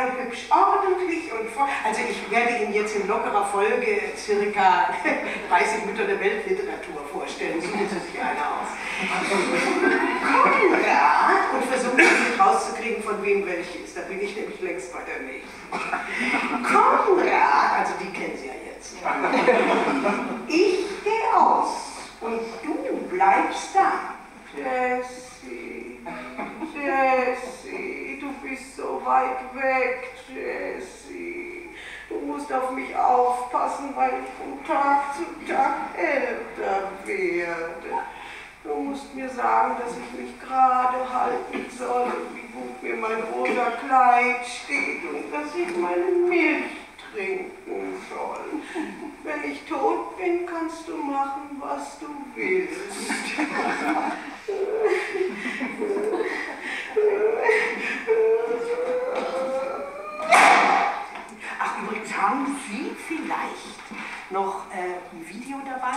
sehr hübsch, ordentlich und voll. Also ich werde Ihnen jetzt in lockerer Folge circa 30 Mütter der Weltliteratur vorstellen. Suchen Sie sich eine aus. Konrad, und versuchen Sie rauszukriegen, von wem welche ist. Da bin ich nämlich längst bei der Nähe. Konrad, also die kennen Sie ja jetzt. Ich gehe aus und du bleibst da. Jessie, Jessie, du bist so weit weg, Jessie. Du musst auf mich aufpassen, weil ich von Tag zu Tag älter werde. Du musst mir sagen, dass ich mich gerade halten soll, wie gut mir mein rosa Kleid steht und dass ich meine Milch trinken soll. Wenn ich tot bin, kannst du machen, was du willst. Ach, übrigens, haben Sie vielleicht noch ein Video dabei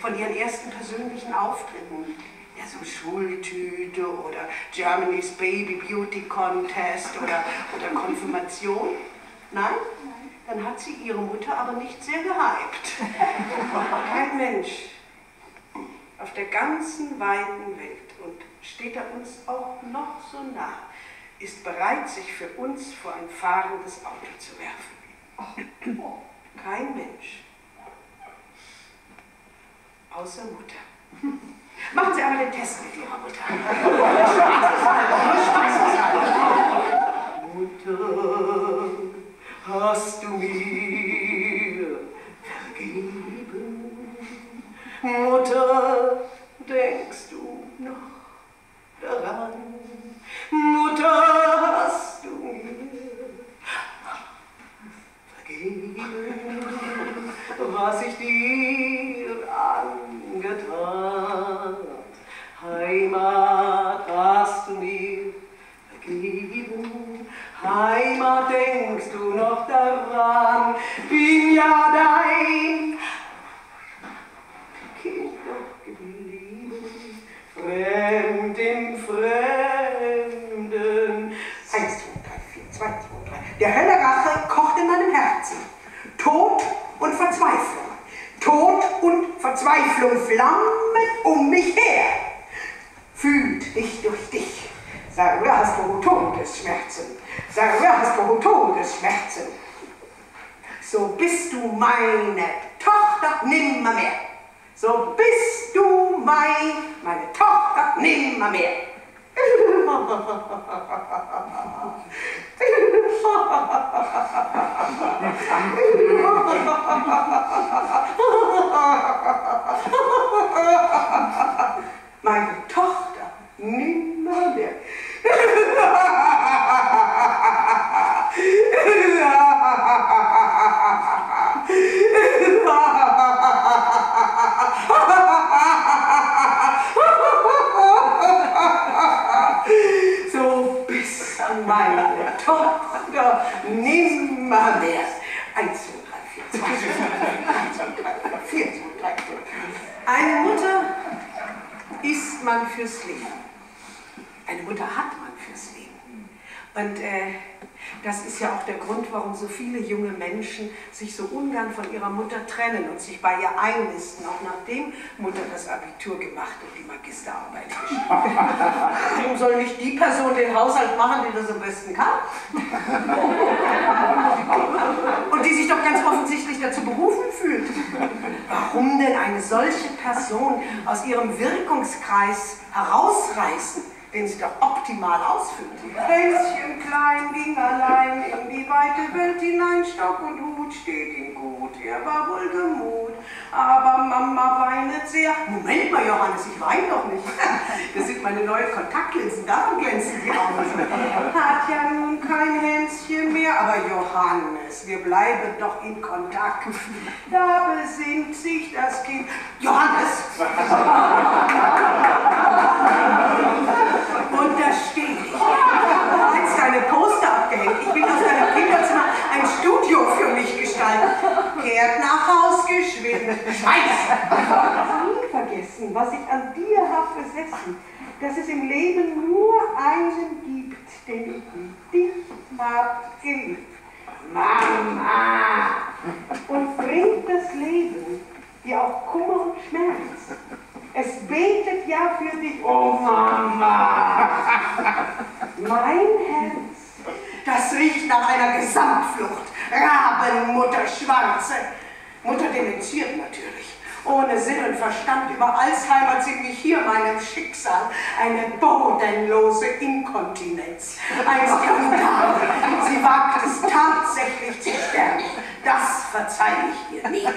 von Ihren ersten persönlichen Auftritten? Ja, so Schultüte oder Germany's Baby Beauty Contest oder Konfirmation? Nein? Dann hat sie ihre Mutter aber nicht sehr gehypt. Kein Mensch auf der ganzen weiten Welt, und steht er uns auch noch so nah, ist bereit, sich für uns vor ein fahrendes Auto zu werfen. Kein Mensch. Außer Mutter. Machen Sie einmal den Test mit Ihrer Mutter. Mutter, hast du mir vergeben? Mutter, denkst du noch daran? Mutter, hast du mir vergeben, was ich dir angetan? Heimat, hast du mir vergeben? Heimat, denkst du noch daran? Bin ja dein Kind doch geblieben, fremd im Fremden. 1, 2, 3, 4, 2, 2, 3. Der Hölle-Rache kocht in meinem Herzen. Tod und Verzweiflung. Tod und Verzweiflung flammen um mich her. Fühlt dich durch dich. Sag, wer hast du Todesschmerzen? Sag, wer hast du Todesschmerzen? So bist du meine Tochter nimmermehr. So bist du meine Tochter nimmermehr. Meine Tochter nimmermehr. So bist du meine Tochter nimmermehr. 1, 2, 3, 4, 2, 1, 2, 3, 4, 2, 3, 4. Eine Mutter ist man fürs Leben. Eine Mutter hat man fürs Leben. Und das ist ja auch der Grund, warum so viele junge Menschen sich so ungern von ihrer Mutter trennen und sich bei ihr einnisten, auch nachdem Mutter das Abitur gemacht und die Magisterarbeit geschrieben. Warum soll nicht die Person den Haushalt machen, die das am besten kann? Und die sich doch ganz offensichtlich dazu berufen fühlt. Warum denn eine solche Person aus ihrem Wirkungskreis herausreißen, den sie doch optimal ausfüllt? Hänschen klein ging allein in die weite Welt hinein, Stock und Hut steht ihm gut, er war wohl gemut, aber Mama weinet sehr. Moment mal, Johannes, ich weine doch nicht. Das sind meine neuen Kontaktlinsen, darum glänzen die Augen. Hat ja nun kein Hänschen mehr, aber Johannes, wir bleiben doch in Kontakt. Da besinnt sich das Kind. Johannes! Und da stehe ich. Du hast deine Poster abgehängt. Ich will aus deinem Kinderzimmer ein Studio für mich gestalten. Kehrt nach Haus geschwind. Scheiße! Nie vergessen, was ich an dir habe besessen, dass es im Leben nur einen gibt, den ich lieb dich habt Kind, Mama, und bringt das Leben dir auch Kummer und Schmerz. Es betet ja für dich, oh Mama. Mein Herz, das riecht nach einer Gesamtflucht. Rabenmutter Schwarze. Mutter dementiert natürlich. Ohne Sinn und Verstand überall heimert sie mich hier meinem Schicksal. Eine bodenlose Inkontinenz. Ein Skandal. Sie wagt es tatsächlich zu sterben. Das verzeihe ich ihr nie.